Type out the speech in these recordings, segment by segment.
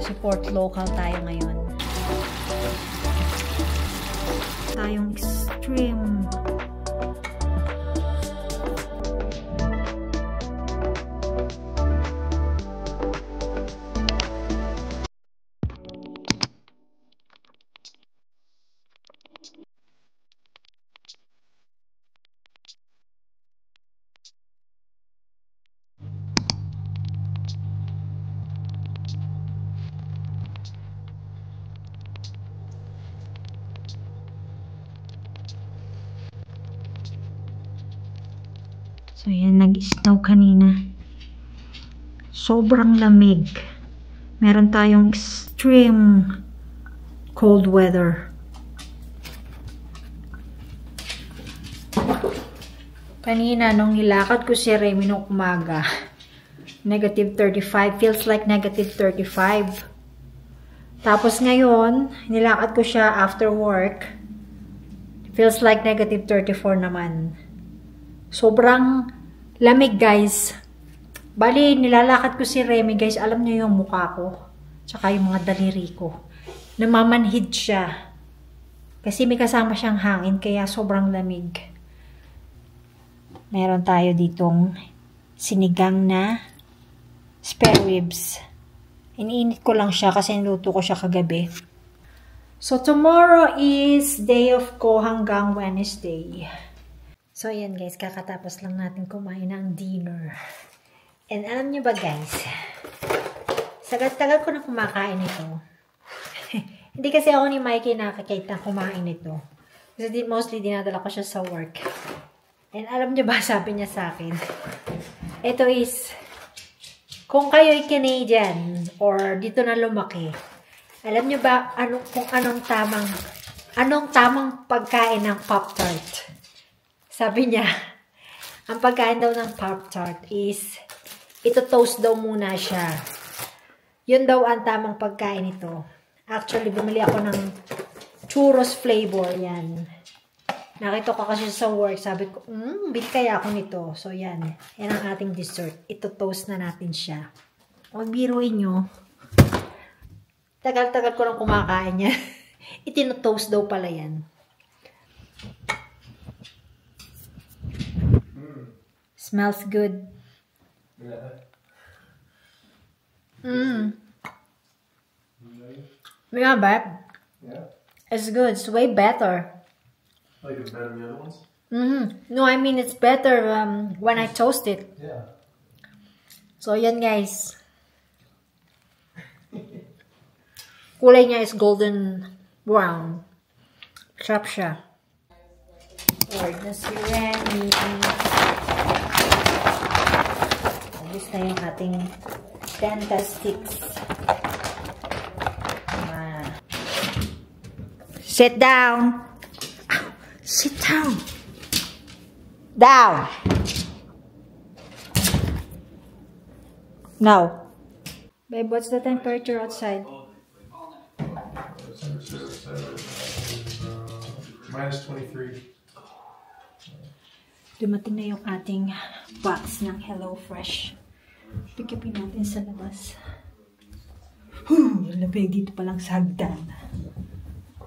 Support local tayo ngayon. Tayong extreme. So, yan, nag-snow kanina. Sobrang lamig. Meron tayong extreme cold weather. Kanina, nung nilakad ko si Remy nung umaga, negative 35. Feels like negative 35. Tapos ngayon, nilakad ko siya after work. Feels like negative 34 naman. Sobrang lamig, guys. Bali, nilalakad ko si Remy, guys. Alam niyo yung mukha ko. Tsaka yung mga daliri ko. Namamanhid siya. Kasi may kasama siyang hangin, kaya sobrang lamig. Meron tayo ditong sinigang na spare ribs. Iniinit ko lang siya kasi niluto ko siya kagabi. So, tomorrow is day of ko hanggang Wednesday. So, ayan guys, kakatapos lang natin kumain ng dinner. And alam nyo ba guys, tagal ko na kumakain ito. Hindi kasi ako ni Mikey nakakita kumain ito. Kasi mostly dinadala ko siya sa work. And alam nyo ba, sabi niya sa akin, ito is, kung kayo'y Canadian or dito na lumaki, alam nyo ba kung anong tamang pagkain ng Pop-Tart? Sabi niya, ang pagkain daw ng Pop-Tart is, ito toast daw muna siya. Yun daw ang tamang pagkain ito. Actually, bumili ako ng churros flavor. Yan. Nakita ko kasi sa work. Sabi ko, bili kaya ako nito. So, yan. Yan ang ating dessert. Ito toast na natin siya. Huwag biruin nyo. Tagal-tagal ko lang kumakain niya. Itino-toast daw pala yan. Smells good. Yeah, babe. Yeah. It's good. It's way better. Like it's better than the other ones? No, I mean it's better when I toast it. Yeah. So, yan guys. Kulay niya is golden brown. Sarap siya. Lord, na si Remy. Alis na yung ating Fantastics. Sit down. Sit down. Down. Now. Babe, what's the temperature outside? Minus 23. Dumating na yung ating box ng HelloFresh. Pikipin natin sa labas. Labig dito palang sa hagdan.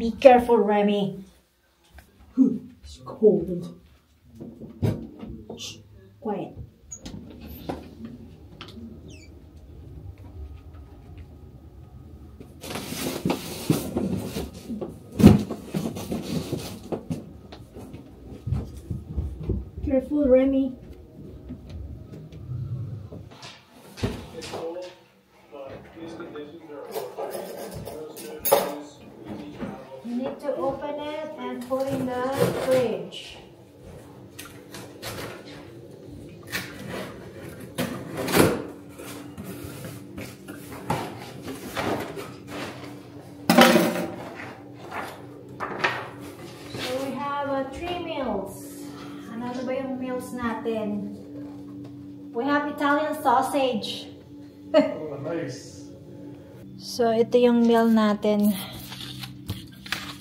Be careful, Remy. It's cold. Shh, quiet. Careful, Remy. It's cold, but these conditions are You need to open it and put in the fridge. So we have 3 meals. Ano ba yung meals natin? We have Italian sausage. Oh, nice. So, ito yung meal natin.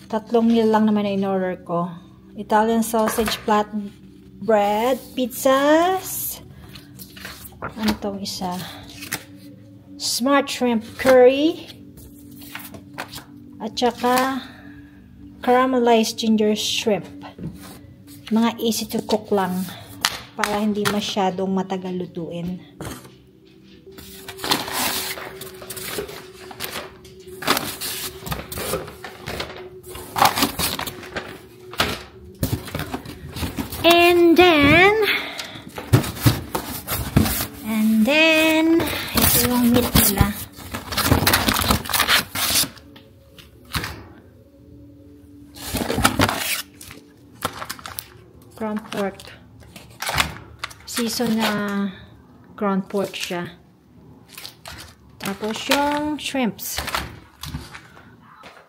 3 meal lang naman na in-order ko. Italian sausage flatbread, pizzas. Ano tong isa? Smart shrimp curry. At saka caramelized ginger shrimp. Mga easy to cook lang. Para hindi masyadong matagal lutuin. And then, ito yung meat nila. Ground pork. Season na ground pork siya. Tapos yung shrimps.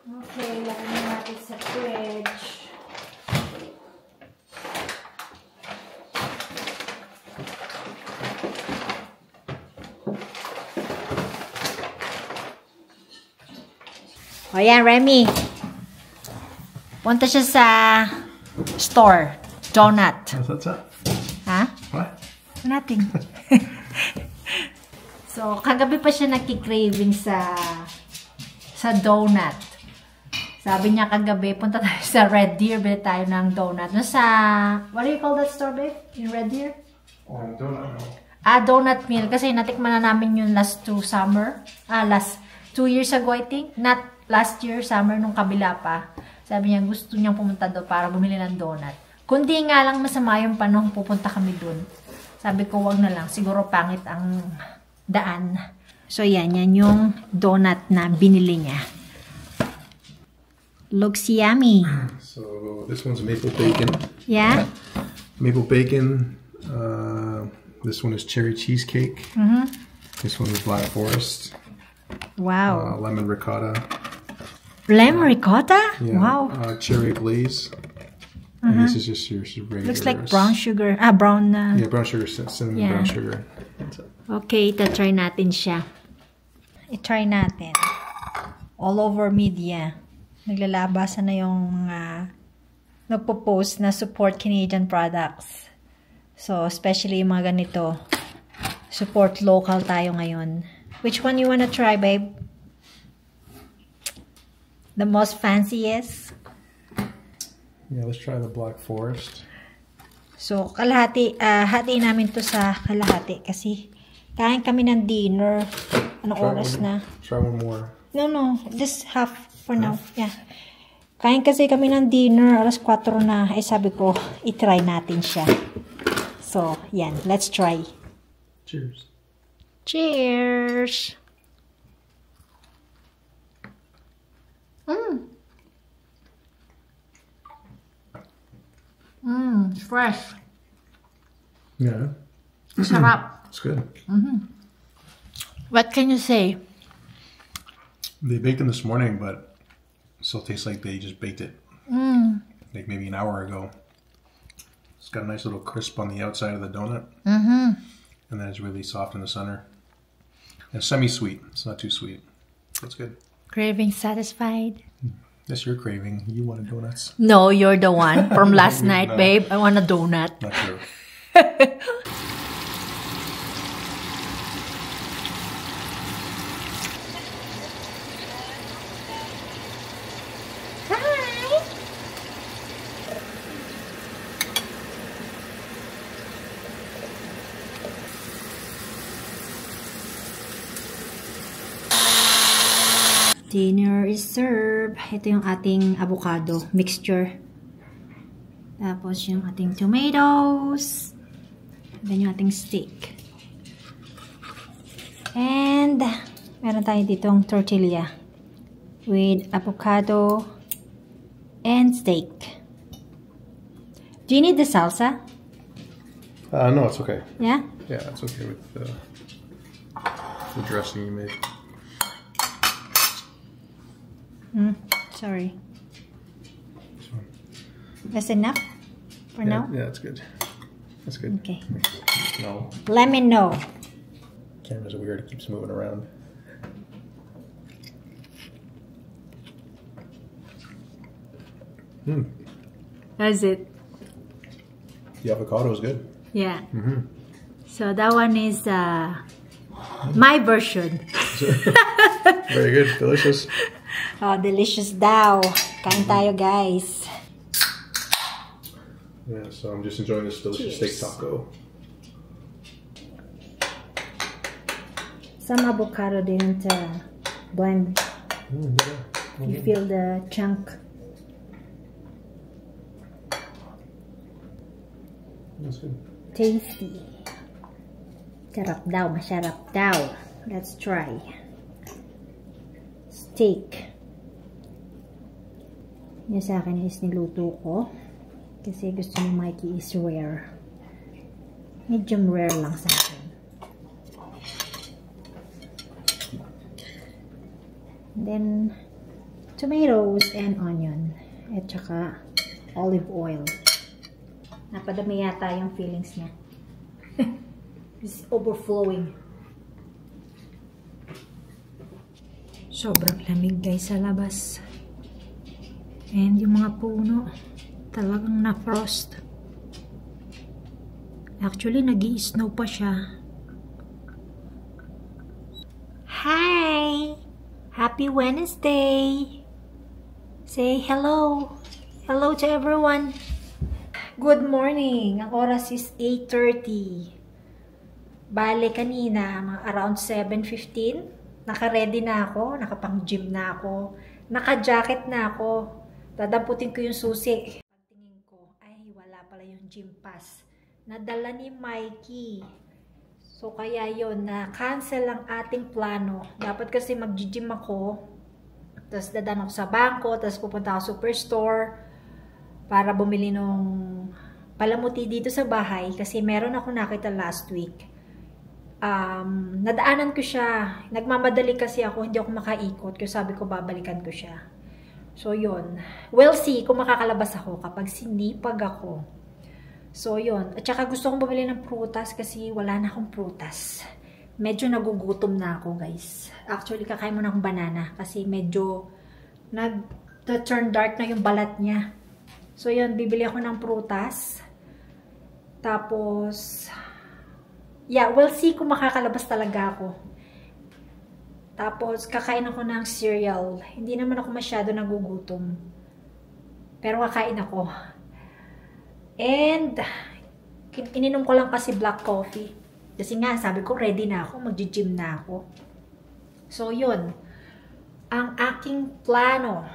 Okay, lagyan natin sa fridge. O yan, Remy. Punta siya sa store. Donut. What's that? Ha? What? Nothing. So, kagabi pa siya nagki-craving sa donut. Sabi niya kagabi, punta tayo sa Red Deer, bili tayo ng donut. No, sa, what do you call that store, babe? In Red Deer? Donut mill. Donut mill. Kasi natikman na namin yung last 2 years ago, I think. Not last year, summer, nung kabila pa. Sabi niya, gusto niyang pumunta doon para bumili ng donut. Kundi nga lang masama yung panahon, pupunta kami doon. Sabi ko, wag na lang. Siguro pangit ang daan. So, yan yung donut na binili niya. Looks yummy. So this one's maple bacon. Yeah? Maple bacon. This one is cherry cheesecake. This one is Black Forest. Wow. Lemon ricotta. Lemon ricotta? Yeah. Wow. Cherry glaze. And this is just your regular. Looks like brown sugar. Brown. Yeah, brown sugar, cinnamon Yeah. brown sugar. Okay, try natin siya. I-try natin. All over media. Naglalabasan na yung mga nagpo-post na support Canadian products. So, especially yung mga ganito. Support local tayo ngayon. Which one you wanna try, babe? The most fanciest? Yeah, let's try the Black Forest. So, hatiin namin to sa kalahati kasi kain kami ng dinner. Anong oras na? Try one more. No. Just half for now. Yeah. Kain kasi kami ng dinner. Alas 4 na. Sabi ko, i-try natin siya. So, yan. Let's try. Cheers. Cheers! Fresh. Yeah. Sarap. It's good. What can you say? They baked them this morning, but it still tastes like they just baked it. Like maybe an hour ago. It's got a nice little crisp on the outside of the donut. And then it's really soft in the center. And semi-sweet. It's not too sweet. That's good. Craving satisfied? That's your craving. You wanted donuts. No, you're the one from last night, babe. I want a donut. Not sure. Dinner is served. Ito yung ating avocado mixture. Tapos yung ating tomatoes. Then yung ating steak. And meron tayo ditong tortilla with avocado and steak. Do you need the salsa? No, it's okay. Yeah? Yeah, it's okay with the dressing you made. Sorry. That's enough for now? Yeah, that's good. That's good. Okay. No. Let me know. Camera's weird. It keeps moving around. That's it. The avocado is good. Yeah. So that one is my version. Very good. Delicious. Oh, delicious daw. Kain tayo, guys. Yeah, so I'm just enjoying this delicious steak taco. Some avocado didn't blend. You feel the chunk. That's good. Tasty. Sarap daw, masarap daw. Let's try. Steak. Yung sa akin is niluto ko. Kasi gusto ni Mikey is rare. Medium rare lang sa akin. Then, tomatoes and onion. At saka, olive oil. Napadami yata yung feelings niya. It's overflowing. Sobrang lamig guys sa labas. And yung mga puno, talagang na-frost. Actually, nag-i-snow pa siya. Hi! Happy Wednesday! Say hello! Hello to everyone! Good morning! Ang oras is 8:30. Bale, kanina, mga around 7:15. Naka-ready na ako, nakapang-gym na ako, naka-jacket na ako. Dadamputin ko yung susi. Pagtingin ko, ay wala pala yung gym pass. Nadala ni Mikey. So kaya yon na-cancel ang ating plano. Dapat kasi mag-gym ako. Tapos dadaan ako sa bangko, tapos pupunta ako sa superstore para bumili ng palamuti dito sa bahay. Kasi meron ako nakita last week. Nadaanan ko siya. Nagmamadali kasi ako, hindi ako makaikot. Kaya sabi ko, babalikan ko siya. So, yun. We'll see kung makakalabas ako kapag sinipag ako. So, yun. At saka gusto kong bumili ng prutas kasi wala na akong prutas. Medyo nagugutom na ako, guys. Actually, kakain mo na akong banana kasi medyo nag-turn dark na yung balat niya. So, yun. Bibili ako ng prutas. Tapos, yeah, we'll see kung makakalabas talaga ako. Tapos, kakain ako ng cereal. Hindi naman ako masyado nagugutom. Pero kakain ako. And, ininom ko lang kasi black coffee. Kasi nga, sabi ko, ready na ako. Mag-gym na ako. So, yun. Ang aking plano.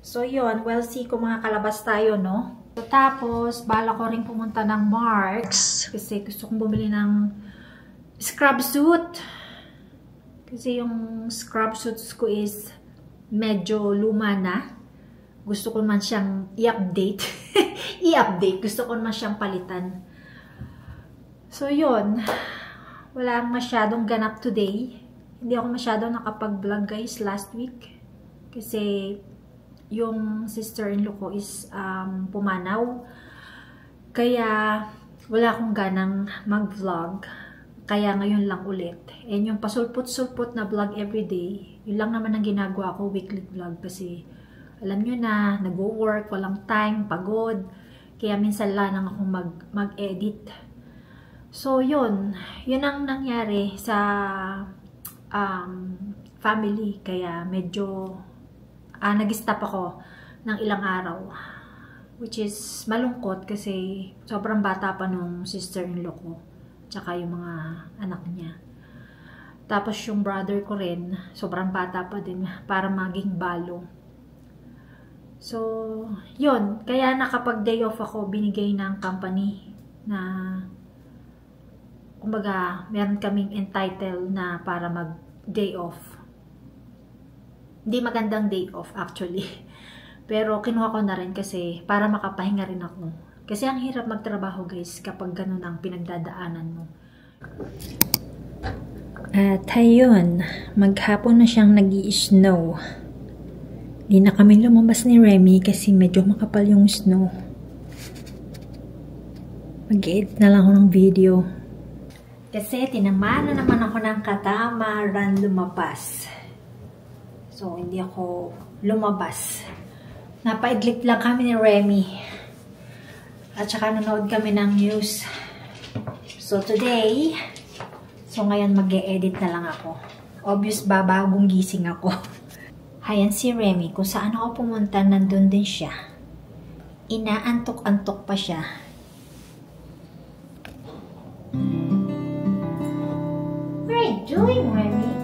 So, yun. We'll see kung makakalabas tayo, no? So, tapos, bala ko rin pumunta ng Marks. Kasi gusto kong bumili ng scrub suit. Kasi yung scrub suits ko is medyo luma na. Gusto ko man siyang i-update. I-update. Gusto ko man siyang palitan. So, yun. Wala masyadong ganap today. Hindi ako masyadong nakapag-vlog guys last week. Kasi yung sister-in-law ko is pumanaw. Kaya wala akong ganang mag-vlog. Kaya ngayon lang ulit. And yung pasulput-sulput na vlog everyday, yun lang naman ang ginagawa ko, weekly vlog. Kasi alam nyo na, nag-work, walang time, pagod. Kaya minsan lang ako mag-edit. So yun. Yun ang nangyari sa family. Kaya medyo nag-stop ako ng ilang araw. Which is malungkot kasi sobrang bata pa nung sister-in-law ko. Tsaka yung mga anak niya. Tapos yung brother ko rin, sobrang bata pa din para maging balo. So, yun. Kaya nakapag-day off ako, binigay ng company na kumbaga, meron kaming entitled na para mag-day off. Hindi magandang day off actually. Pero kinuha ko na rin kasi para makapahinga rin ako. Kasi ang hirap magtrabaho guys kapag ganun ang pinagdadaanan mo. At ayun, maghapon na siyang nag-i-snow. Di na kami lumabas ni Remy kasi medyo makapal yung snow. Mag-edit na lang ako ng video. Kasi tinamaan na naman ako ng katamaran lumabas. So, hindi ako lumabas. Napaidlit lang kami ni Remy. At saka nanood kami ng news. So, today, so ngayon mag-e-edit na lang ako. Obvious ba, bagong gising ako. Hayan si Remy, kung saan ako pumunta, nandun din siya. Inaantok-antok pa siya. What are you doing, Remy?